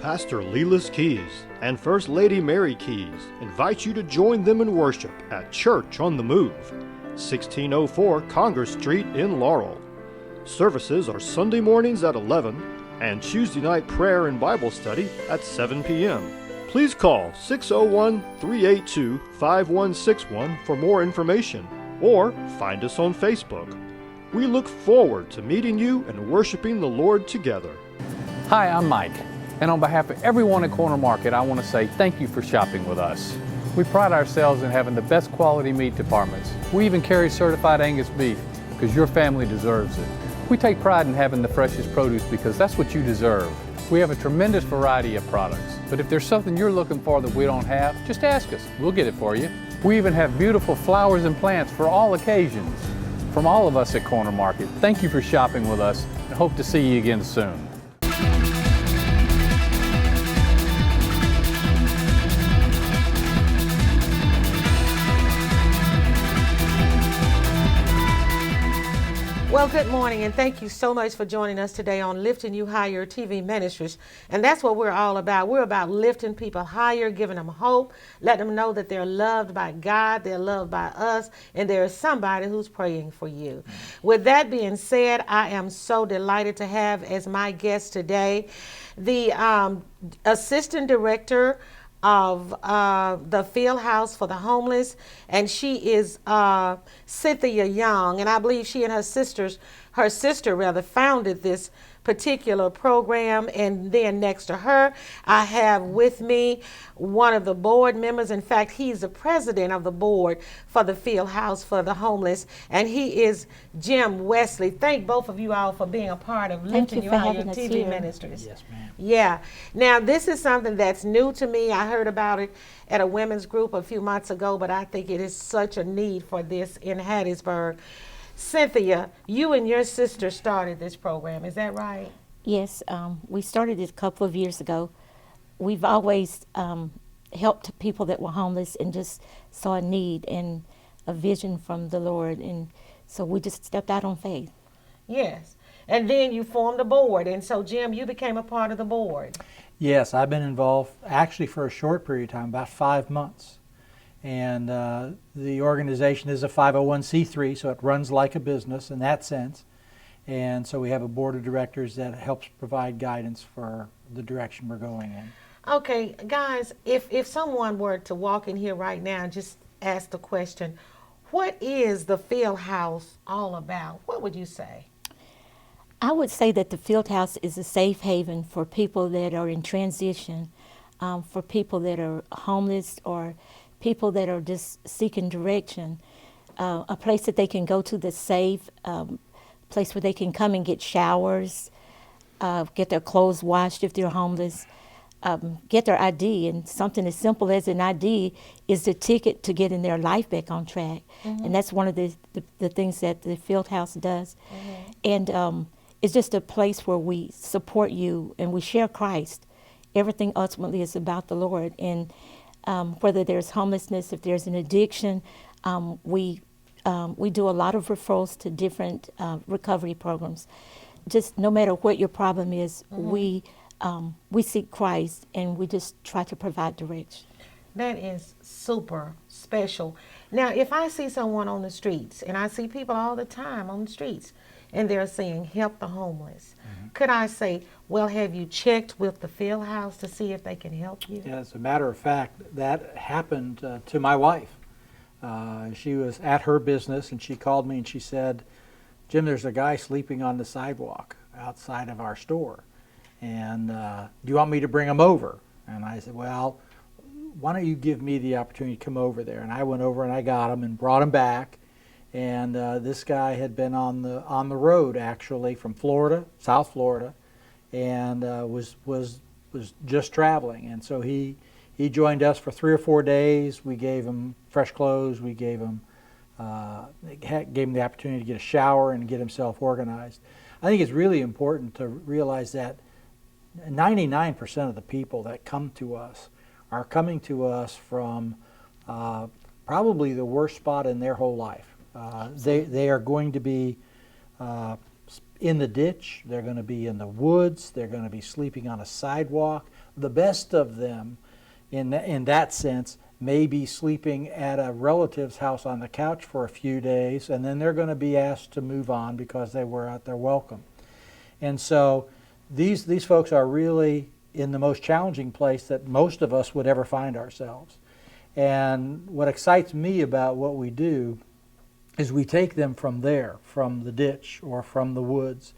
Pastor Lelis Keys and First Lady Mary Keys invite you to join them in worship at Church on the Move, 1604 Congress Street in Laurel. Services are Sunday mornings at 11 and Tuesday night prayer and Bible study at 7 p.m. Please call 601-382-5161 for more information or find us on Facebook. We look forward to meeting you and worshiping the Lord together. Hi, I'm Mike, and on behalf of everyone at Corner Market, I want to say thank you for shopping with us. We pride ourselves in having the best quality meat departments. We even carry certified Angus beef because your family deserves it. We take pride in having the freshest produce because that's what you deserve. We have a tremendous variety of products, but if there's something you're looking for that we don't have, just ask us. We'll get it for you. We even have beautiful flowers and plants for all occasions. From all of us at Corner Market, thank you for shopping with us and hope to see you again soon. Well, good morning, and thank you so much for joining us today on Lifting You Higher TV Ministries. And that's what we're all about. We're about lifting people higher, giving them hope, letting them know that they're loved by God, they're loved by us, and there is somebody who's praying for you. With that being said, I am so delighted to have as my guest today the Assistant Director of the Fieldhouse for the Homeless, and she is Cynthia Young, and I believe she and her sister founded this particular program. And then next to her, I have with me one of the board members. In fact, he's the president of the board for the Fieldhouse for the Homeless, and he is Jim Wesley. Thank both of you all for being a part of Lifting You Higher TV Ministries. Yes, ma'am. Yeah. Now, this is something that's new to me. I heard about it at a women's group a few months ago, but I think it is such a need for this in Hattiesburg. Cynthia, you and your sister started this program, is that right? Yes, we started it a couple of years ago. We've always helped people that were homeless and just saw a need and a vision from the Lord, and so we just stepped out on faith. Yes, and then you formed a board, and so Jim, you became a part of the board. Yes, I've been involved actually for a short period of time, about 5 months. And the organization is a 501c3, so it runs like a business in that sense. And so we have a board of directors that helps provide guidance for the direction we're going in. Okay, guys, if someone were to walk in here right now and just ask the question, what is the Fieldhouse all about? What would you say? I would say that the Fieldhouse is a safe haven for people that are in transition, for people that are homeless or people that are just seeking direction, a place that they can go to that's safe, place where they can come and get showers, get their clothes washed if they're homeless, get their ID, and something as simple as an ID is the ticket to getting their life back on track. Mm-hmm. And that's one of the things that the Fieldhouse does. Mm-hmm. And it's just a place where we support you and we share Christ. Everything ultimately is about the Lord. And whether there's homelessness, if there's an addiction, we do a lot of referrals to different recovery programs. Just no matter what your problem is, mm-hmm. we seek Christ and we just try to provide direction. That is super special. Now, if I see someone on the streets, and I see people all the time on the streets, and they're saying, help the homeless. Mm-hmm. Could I say, well, have you checked with the Fieldhouse to see if they can help you? Yeah, as a matter of fact, that happened to my wife. She was at her business, and she called me and she said, Jim, there's a guy sleeping on the sidewalk outside of our store. And do you want me to bring him over? And I said, well, why don't you give me the opportunity to come over there? And I went over and I got him and brought him back. And this guy had been on the road actually from Florida, South Florida, and was just traveling. And so he joined us for 3 or 4 days. We gave him fresh clothes. We gave him the opportunity to get a shower and get himself organized. I think it's really important to realize that 99% of the people that come to us are coming to us from probably the worst spot in their whole life. They are going to be in the ditch, they're going to be in the woods, they're going to be sleeping on a sidewalk, The best of them, in that sense, may be sleeping at a relative's house on the couch for a few days, and then they're going to be asked to move on because they were out their welcome. And so these folks are really in the most challenging place that most of us would ever find ourselves. And what excites me about what we do is we take them from there, from the ditch or from the woods,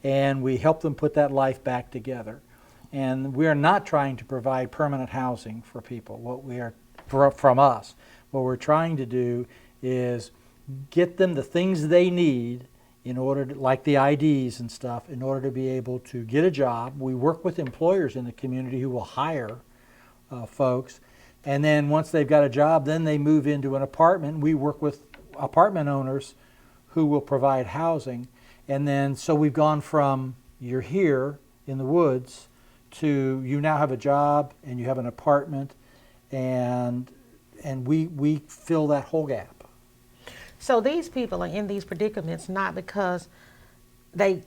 and we help them put that life back together. And we are not trying to provide permanent housing for people. What we are from us, what we're trying to do is get them the things they need in order to, like the IDs and stuff, in order to be able to get a job. We work with employers in the community who will hire folks, and then once they've got a job, then they move into an apartment. We work with apartment owners who will provide housing, and then so we've gone from you're here in the woods to you now have a job and you have an apartment, and we fill that whole gap. So these people are in these predicaments not because they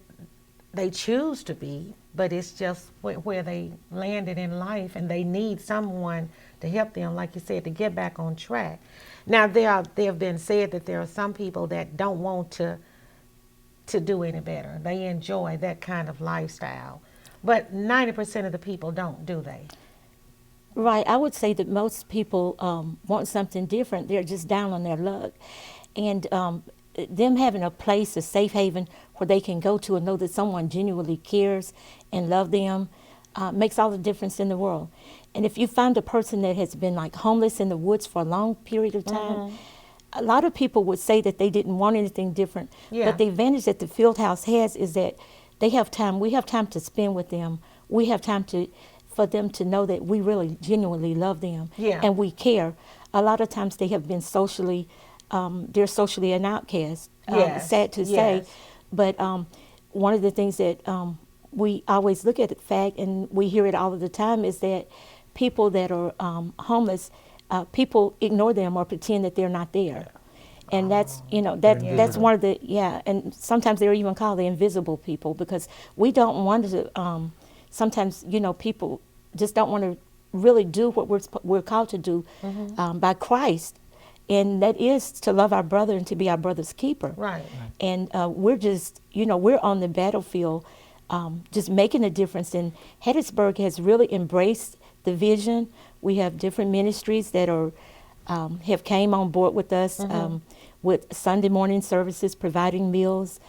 choose to be, but it's just where they landed in life, and they need someone to help them, like you said, to get back on track. Now, they have been said that there are some people that don't want to do any better. They enjoy that kind of lifestyle. But 90% of the people don't, do they? Right. I would say that most people want something different. They're just down on their luck. And them having a place, a safe haven where they can go to and know that someone genuinely cares and love them makes all the difference in the world. And if you find a person that has been like homeless in the woods for a long period of time, a lot of people would say that they didn't want anything different. Yeah. But the advantage that the Fieldhouse has is that they have time. We have time to spend with them. We have time for them to know that we really genuinely love them, Yeah. and we care. A lot of times they have been socially, they're socially an outcast. Yes. Sad to say, but one of the things that we always look at the fact, and we hear it all of the time, is that people that are homeless, people ignore them or pretend that they're not there. And that's, that's one of the, and sometimes they're even called the invisible people, because we don't want to, sometimes, people just don't want to really do what we're called to do by Christ. And that is to love our brother and to be our brother's keeper. Right. And we're just, we're on the battlefield just making a difference. And Hattiesburg has really embraced the vision. We have different ministries that are have came on board with us with Sunday morning services, providing meals,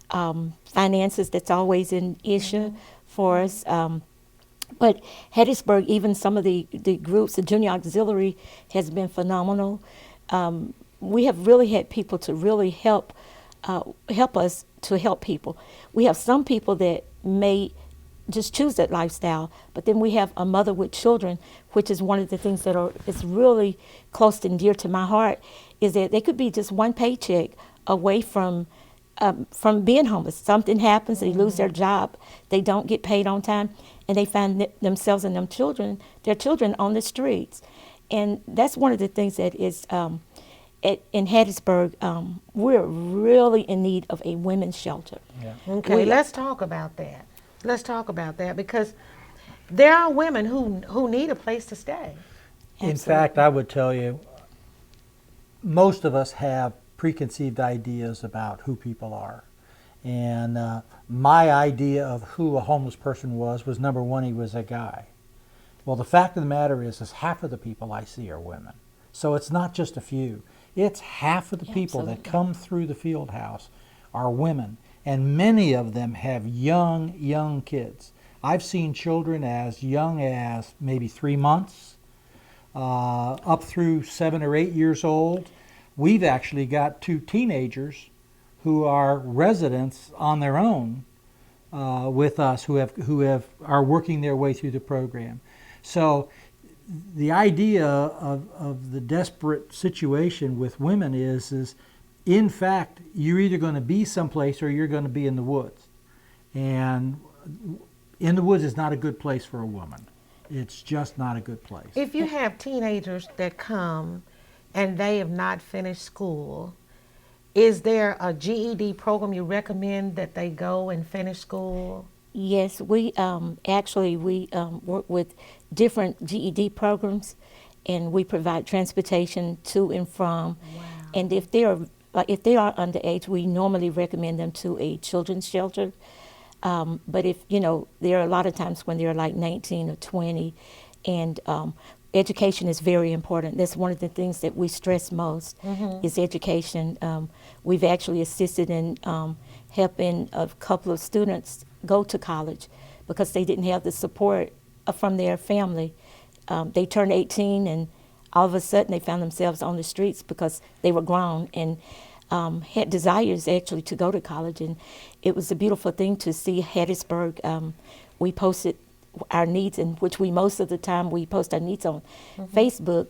finances. That's always an issue for us. But Hattiesburg, even some of the groups, the junior auxiliary has been phenomenal. We have really had people to really help us to help people. We have some people that may just choose that lifestyle, but then we have a mother with children, which is one of the things that is really close and dear to my heart, is that they could be just one paycheck away from being homeless. Something happens, they lose their job, they don't get paid on time, and they find themselves and their children on the streets. And that's one of the things that is in Hattiesburg, we're really in need of a women's shelter. Yeah. Okay, let's talk about that. Let's talk about that, because there are women who need a place to stay. In fact, I would tell you, most of us have preconceived ideas about who people are. And my idea of who a homeless person was number one, he was a guy. Well, the fact of the matter is half of the people I see are women. So it's not just a few. It's half of the people that come through the Fieldhouse are women. And many of them have young kids. I've seen children as young as maybe 3 months, up through 7 or 8 years old. We've actually got 2 teenagers who are residents on their own with us, who are working their way through the program. So the idea of the desperate situation with women is in fact, you're either going to be someplace or you're going to be in the woods. And in the woods is not a good place for a woman. It's just not a good place. If you have teenagers that come and they have not finished school, is there a GED program you recommend that they go and finish school? Yes, we actually work with different GED programs, and we provide transportation to and from. Wow. And if they are underage, we normally recommend them to a children's shelter. But if there are a lot of times when they're like 19 or 20, and education is very important. That's one of the things that we stress most is education. We've actually assisted in helping a couple of students go to college because they didn't have the support from their family. They turned 18 and all of a sudden they found themselves on the streets because they were grown and had desires actually to go to college. And it was a beautiful thing to see Hattiesburg. We posted our needs, in which most of the time we post our needs on Facebook.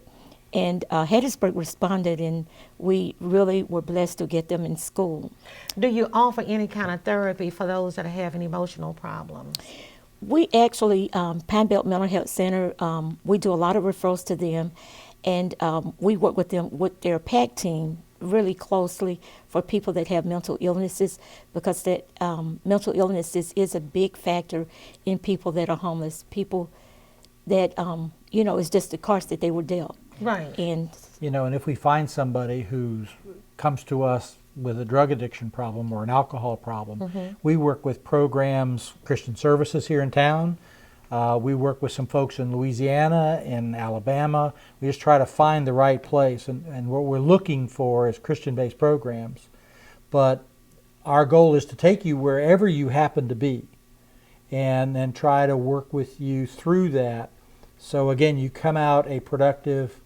And Hattiesburg responded, and we really were blessed to get them in school. Do you offer any kind of therapy for those that are having emotional problems? We actually, Pine Belt Mental Health Center, we do a lot of referrals to them, and we work with them with their PAC team really closely for people that have mental illnesses, because that mental illnesses is a big factor in people that are homeless, people that, it's just the cards that they were dealt. Right. And And if we find somebody who comes to us with a drug addiction problem or an alcohol problem, we work with programs, Christian Services here in town. We work with some folks in Louisiana and Alabama. We just try to find the right place. And what we're looking for is Christian-based programs. But our goal is to take you wherever you happen to be and then try to work with you through that. So again, you come out a productive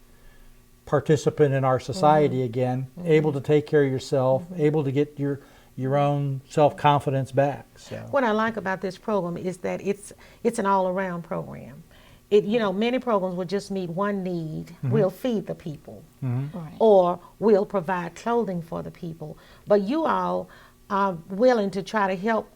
participant in our society again, able to take care of yourself, able to get your own self-confidence back. So What I like about this program is that it's an all-around program. Many programs will just meet one need. We'll feed the people, right. or we'll provide clothing for the people. But you all are willing to try to help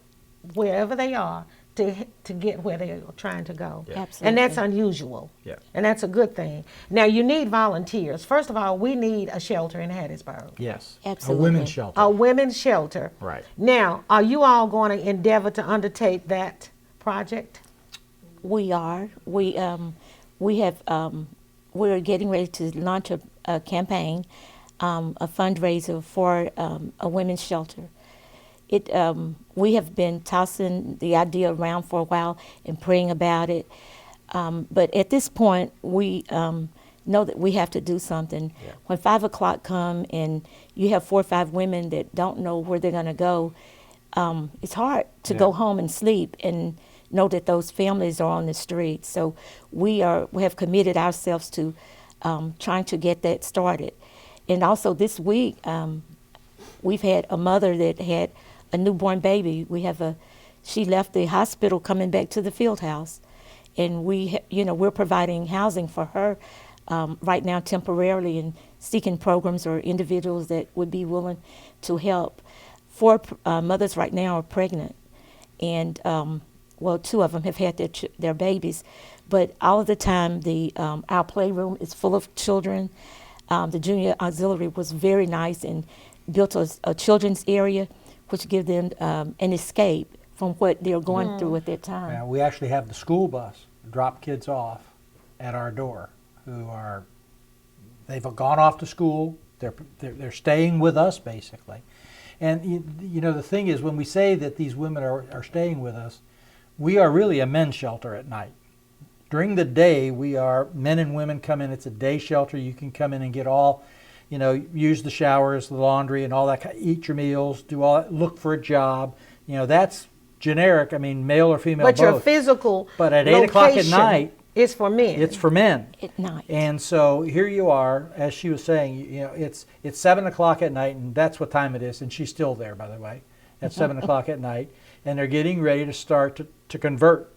wherever they are to get where they're trying to go. Yeah. Absolutely. And that's unusual. Yeah. And that's a good thing. Now, you need volunteers. First of all, we need a shelter in Hattiesburg. yes, Absolutely. a women's shelter. A women's shelter. Right. Now, are you all going to endeavor to undertake that project? We are. We're getting ready to launch a campaign, a fundraiser for a women's shelter. We have been tossing the idea around for a while and praying about it. But at this point, we know that we have to do something. Yeah. When 5 o'clock come and you have 4 or 5 women that don't know where they're going to go, it's hard to go home and sleep and know that those families are on the street. So we have committed ourselves to trying to get that started. And also this week, we've had a mother that had a newborn baby. She left the hospital coming back to the Fieldhouse, and we're providing housing for her right now temporarily, and seeking programs or individuals that would be willing to help. 4 mothers right now are pregnant, and 2 of them have had their babies, but all of the time our playroom is full of children. The junior auxiliary was very nice and built a children's area, which give them an escape from what they're going through at that time. Yeah, we actually have the school bus drop kids off at our door they've gone off to school. They're staying with us basically. And the thing is, when we say that these women are staying with us, we are really a men's shelter at night. During the day, men and women come in. It's a day shelter. You can come in and get all, use the showers, the laundry, and all that. Eat your meals, do all that, look for a job. That's generic. I mean, male or female, But both. your physical But at 8 o'clock at night, is for men. it's for men. At night. And so here you are, as she was saying, it's 7 o'clock at night, and that's what time it is. And she's still there, by the way, at 7 o'clock at night, and they're getting ready to start to convert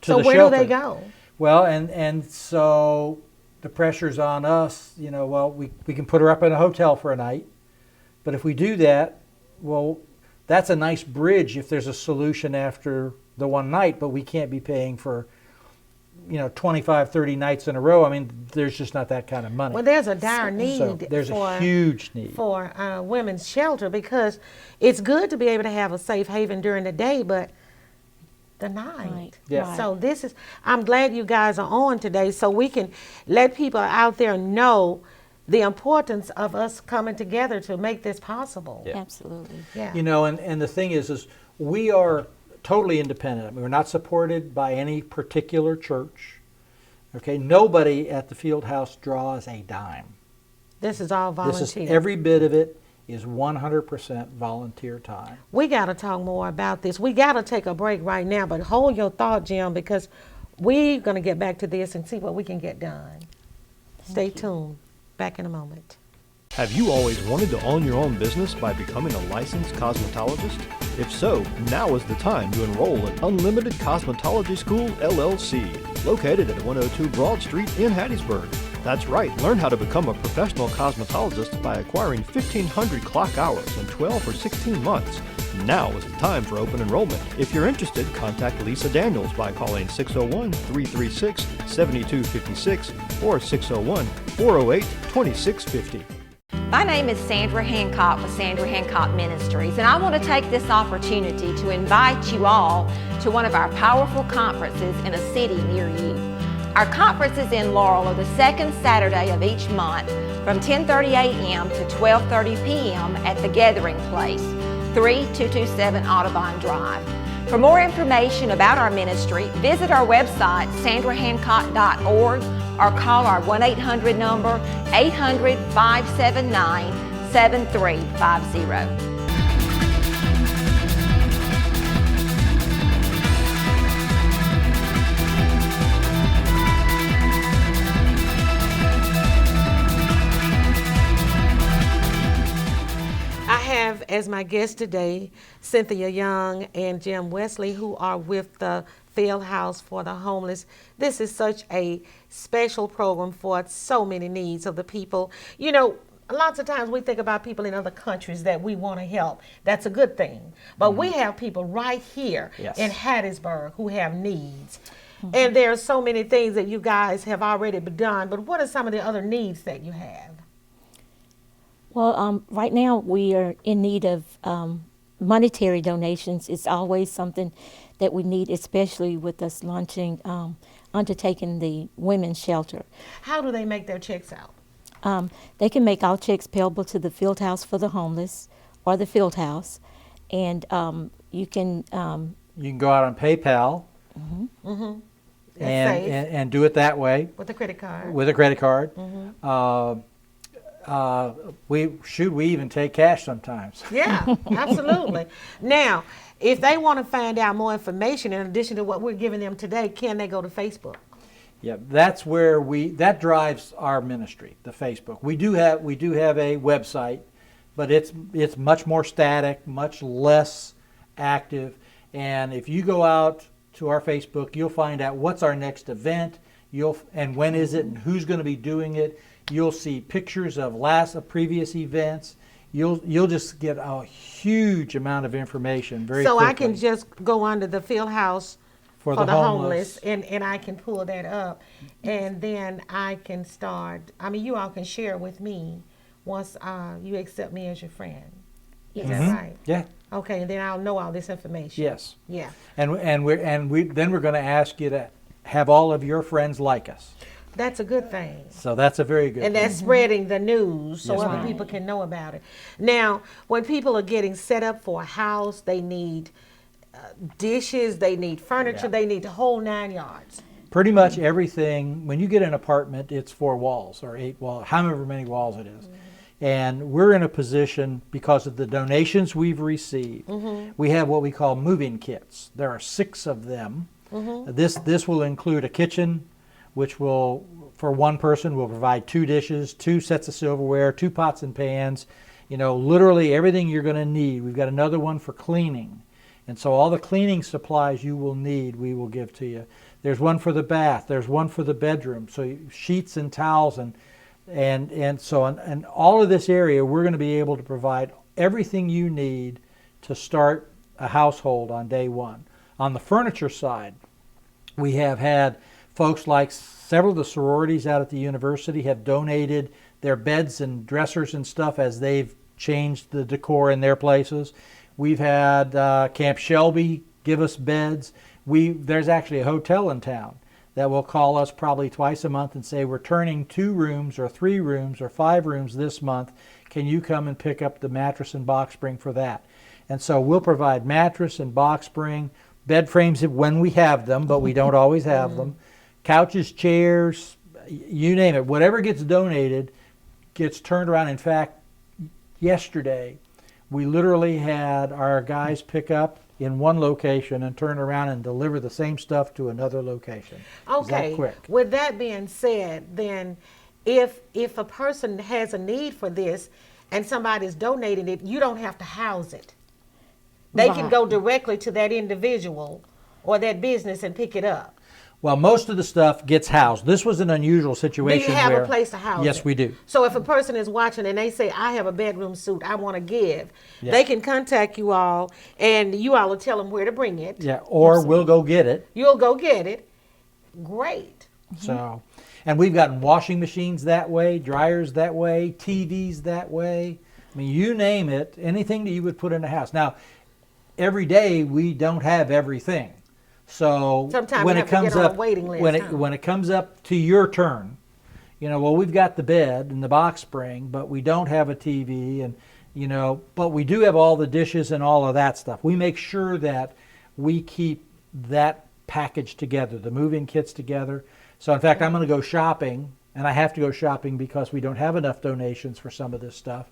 to the So where shelter. do they go? Well, and so the pressure's on us. We can put her up in a hotel for a night, but if we do that, well, that's a nice bridge if there's a solution after the one night, but we can't be paying for 25, 30 nights in a row. I mean, there's just not that kind of money. Well, there's a dire need So there's a huge need. for women's shelter, because it's good to be able to have a safe haven during the day, but the night. Right. Yeah. So this is, I'm glad you guys are on today so we can let people out there know the importance of us coming together to make this possible. Yeah. Absolutely. Yeah. You know, and the thing is we are totally independent. We're not supported by any particular church. Okay, nobody at the Fieldhouse draws a dime. This is all volunteer. This is every bit of it is 100% volunteer time. We got to talk more about this. We got to take a break right now, but hold your thought, Jim, because we're going to get back to this and see what we can get done. Stay tuned. Back in a moment. Have you always wanted to own your own business by becoming a licensed cosmetologist? If so, now is the time to enroll at Unlimited Cosmetology School, LLC, located at 102 Broad Street in Hattiesburg. That's right, learn how to become a professional cosmetologist by acquiring 1,500 clock hours in 12 or 16 months. Now is the time for open enrollment. If you're interested, contact Lisa Daniels by calling 601-336-7256 or 601-408-2650. My name is Sandra Hancock with Sandra Hancock Ministries, and I want to take this opportunity to invite you all to one of our powerful conferences in a city near you. Our conferences in Laurel are the second Saturday of each month from 10:30 a.m. to 12:30 p.m. at the Gathering Place, 3227 Audubon Drive. For more information about our ministry, visit our website, sandrahancock.org, or call our 1-800 number, 800-579-7350. As my guests today, Cynthia Young and Jim Wesley, who are with the Fieldhouse for the Homeless. This is such a special program for so many needs of the people. You know, lots of times we think about people in other countries that we want to help. That's a good thing. But we have people right here in Hattiesburg who have needs. And there are so many things that you guys have already done. But what are some of the other needs that you have? Well, right now we are in need of monetary donations. It's always something that we need, especially with us launching, undertaking the women's shelter. How do they make their checks out? They can make all checks payable to the Fieldhouse for the Homeless or the Fieldhouse, and you can go out on PayPal and do it that way with a credit card. With a credit card. We even take cash sometimes. Yeah, absolutely. Now, if they want to find out more information in addition to what we're giving them today, can they go to Facebook? Yeah, that's where that drives our ministry, the Facebook. We do have a website, but it's much more static, much less active. And if you go out to our Facebook, you'll find out what's our next event, and when is it, and who's going to be doing it. You'll see pictures of previous events. You'll just get a huge amount of information very quickly. So I can just go under the Fieldhouse for the homeless and I can pull that up, and then I can start. I mean, you all can share with me once you accept me as your friend. Is that right? Yeah. Okay, and then I'll know all this information. Yes. Yeah. And we're going to ask you to have all of your friends like us. That's a good thing. So that's a very good thing. And that's spreading the news so Yes, other ma'am. people can know about it. Now, when people are getting set up for a house, they need dishes, they need furniture, they need the whole 9 yards. Pretty much everything. When you get an apartment, it's 4 walls or 8 walls, however many walls it is. And we're in a position, because of the donations we've received, we have what we call move-in kits. There are 6 of them. This will include a kitchen, which will, for one person, will provide 2 dishes, 2 sets of silverware, 2 pots and pans, literally everything you're going to need. We've got another one for cleaning. And so all the cleaning supplies you will need, we will give to you. There's one for the bath, there's one for the bedroom, so sheets and towels and all of this area, we're going to be able to provide everything you need to start a household on day one. On the furniture side, we have had folks like several of the sororities out at the university have donated their beds and dressers and stuff as they've changed the decor in their places. We've had Camp Shelby give us beds. There's actually a hotel in town that will call us probably twice a month and say, we're turning 2 rooms or 3 rooms or 5 rooms this month. Can you come and pick up the mattress and box spring for that? And so we'll provide mattress and box spring, bed frames when we have them, but we don't always have them, couches, chairs, you name it. Whatever gets donated gets turned around. In fact, yesterday, we literally had our guys pick up in one location and turn around and deliver the same stuff to another location. Okay. That quick. With that being said, then if a person has a need for this and somebody's donating it, you don't have to house it. They can go directly to that individual or that business and pick it up. Well, most of the stuff gets housed. This was an unusual situation. Do you have where, a place to house it? Yes, we do. So if a person is watching and they say, I have a bedroom suit I want to give, Yes. they can contact you all and you all will tell them where to bring it. Yeah, or we'll go get it. You'll go get it. Great. So, and we've gotten washing machines that way, dryers that way, TVs that way. I mean, you name it, anything that you would put in a house. Now, every day we don't have everything. So Sometimes when you it have to comes get on a up, waiting list, when it comes up to your turn, well, we've got the bed and the box spring, but we don't have a TV, and but we do have all the dishes and all of that stuff. We make sure that we keep that package together, the move-in kits together. So in fact, I'm going to go shopping, and I have to go shopping because we don't have enough donations for some of this stuff.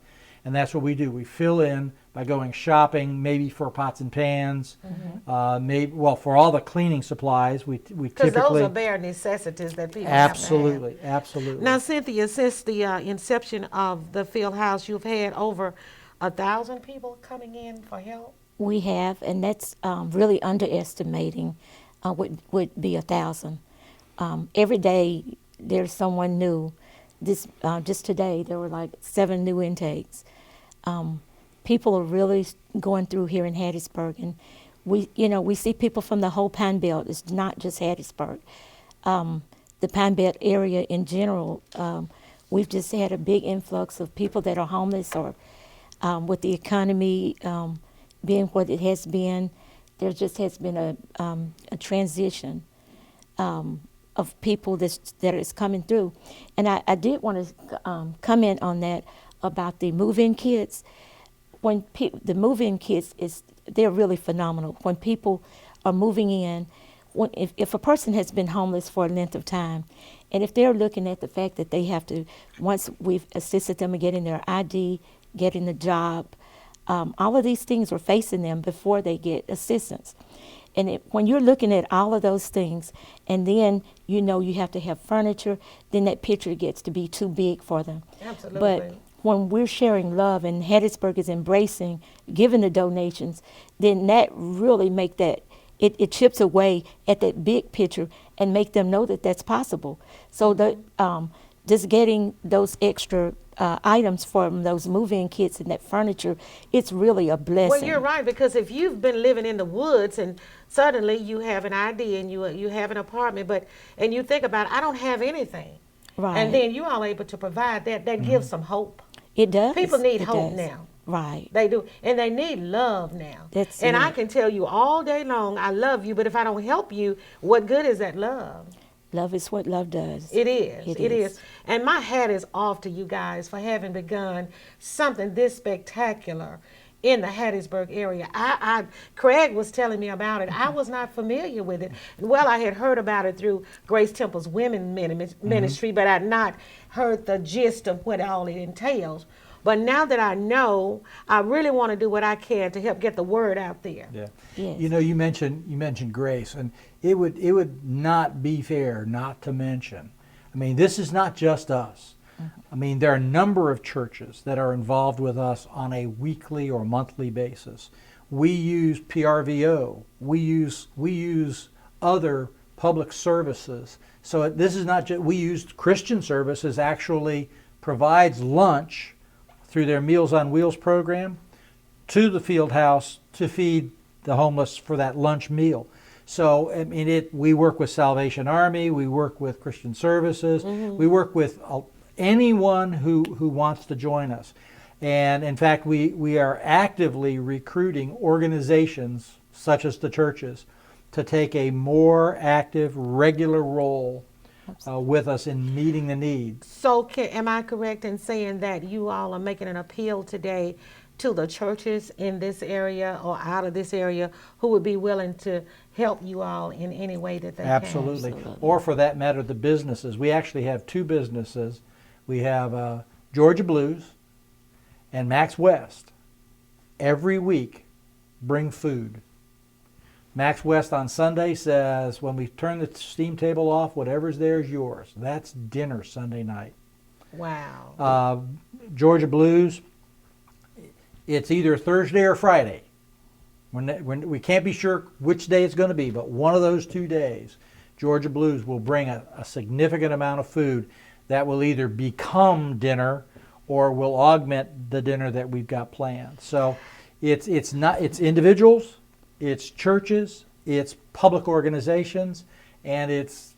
And that's what we do. We fill in by going shopping, maybe for pots and pans, for all the cleaning supplies. We typically, because those are bare necessities that people absolutely, have to have. absolutely. Now, Cynthia, since the inception of the Fieldhouse, you've had over 1,000 people coming in for help. We have, and that's really underestimating would be 1,000. Every day there's someone new. Just today there were like 7 new intakes. People are really going through here in Hattiesburg, and we see people from the whole Pine Belt. It's not just Hattiesburg. The Pine Belt area in general, we've just had a big influx of people that are homeless, or with the economy being what it has been, there just has been a transition of people that is coming through. And I did want to comment on that about the move-in kits. When the move-in kits, they're really phenomenal. When people are moving in, if a person has been homeless for a length of time, and if they're looking at the fact that they have to, once we've assisted them in getting their ID, getting a job, all of these things are facing them before they get assistance. And when you're looking at all of those things, and then you have to have furniture, then that picture gets to be too big for them. Absolutely. But when we're sharing love and Hattiesburg is embracing, giving the donations, then that really it chips away at that big picture and make them know that that's possible. So just getting those extra items from those move-in kits and that furniture, it's really a blessing. Well, you're right, because if you've been living in the woods and suddenly you have an ID and you have an apartment, and you think about, I don't have anything. Right. And then you are able to provide that gives some hope. It does. People need It hope does. now. Right. They do. And they need love now. That's and it. I can tell you all day long, I love you, but if I don't help you, what good is that love? Love is what love does. It is. It It is. is. And my hat is off to you guys for having begun something this spectacular in the Hattiesburg area. Craig was telling me about it. I was not familiar with it. Well, I had heard about it through Grace Temple's women ministry, but I had not heard the gist of what all it entails. But now that I know, I really want to do what I can to help get the word out there. Yeah. Yes. You mentioned Grace, and it would not be fair not to mention. I mean, this is not just us. I mean, there are a number of churches that are involved with us on a weekly or monthly basis. We use PRVO. We use other public services. So this is not just, we use Christian Services actually provides lunch through their Meals on Wheels program to the Fieldhouse to feed the homeless for that lunch meal. So I mean, we work with Salvation Army, we work with Christian Services, we work with anyone who wants to join us. And in fact, we are actively recruiting organizations such as the churches to take a more active, regular role with us in meeting the needs. So am I correct in saying that you all are making an appeal today to the churches in this area or out of this area who would be willing to help you all in any way that they Absolutely. can? Absolutely. Or for that matter, the businesses. We actually have two businesses. We have Georgia Blues and Max West. Every week bring food. Max West on Sunday says, when we turn the steam table off, whatever's there is yours. That's dinner Sunday night. Wow. Georgia Blues, it's either Thursday or Friday. When we can't be sure which day it's going to be, but one of those 2 days, Georgia Blues will bring a significant amount of food that will either become dinner or will augment the dinner that we've got planned. So it's individuals, it's churches, it's public organizations, and it's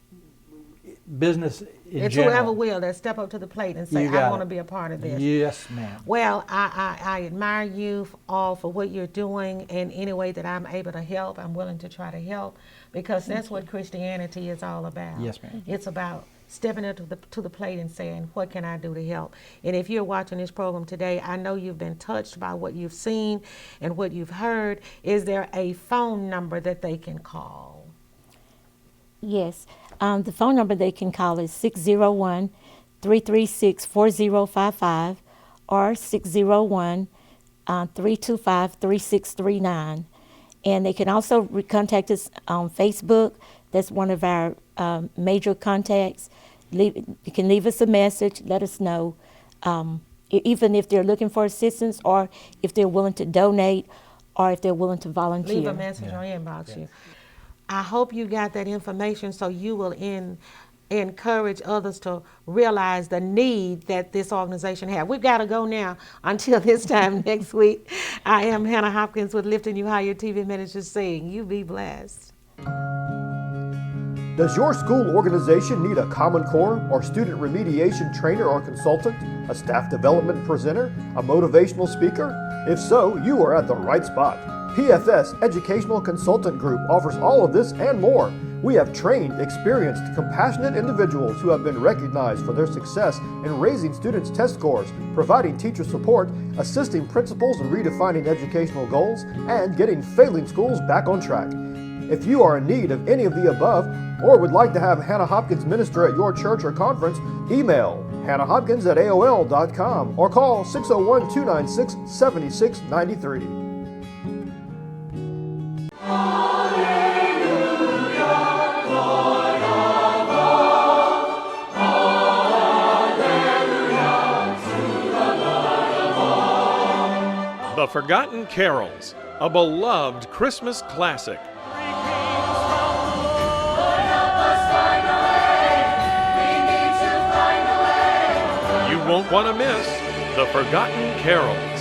business in It's general. whoever will that step up to the plate and say, You got I want to it. be a part of this. Yes, ma'am. Well, I admire you all for what you're doing, and any way that I'm able to help, I'm willing to try to help, because that's what Christianity is all about. Yes, ma'am. It's about stepping up to the plate and saying, what can I do to help? And if you're watching this program today, I know you've been touched by what you've seen and what you've heard. Is there a phone number that they can call? Yes. The phone number they can call is 601-336-4055 or 601-325-3639. And they can also contact us on Facebook. That's one of our major contacts. You can leave us a message, let us know, even if they're looking for assistance or if they're willing to donate or if they're willing to volunteer. Leave a message or inbox you. I hope you got that information so you will encourage others to realize the need that this organization has. We've got to go now until this time next week. I am Hannah Hopkins with Lifting You Higher TV Ministries saying, you be blessed. Does your school organization need a Common Core or student remediation trainer or consultant, a staff development presenter, a motivational speaker? If so, you are at the right spot. PFS Educational Consultant Group offers all of this and more. We have trained, experienced, compassionate individuals who have been recognized for their success in raising students' test scores, providing teacher support, assisting principals in redefining educational goals, and getting failing schools back on track. If you are in need of any of the above, or would like to have Hannah Hopkins minister at your church or conference, email hannahhopkins@aol.com or call 601-296-7693. The Forgotten Carols, a beloved Christmas classic. You won't want to miss The Forgotten Carols.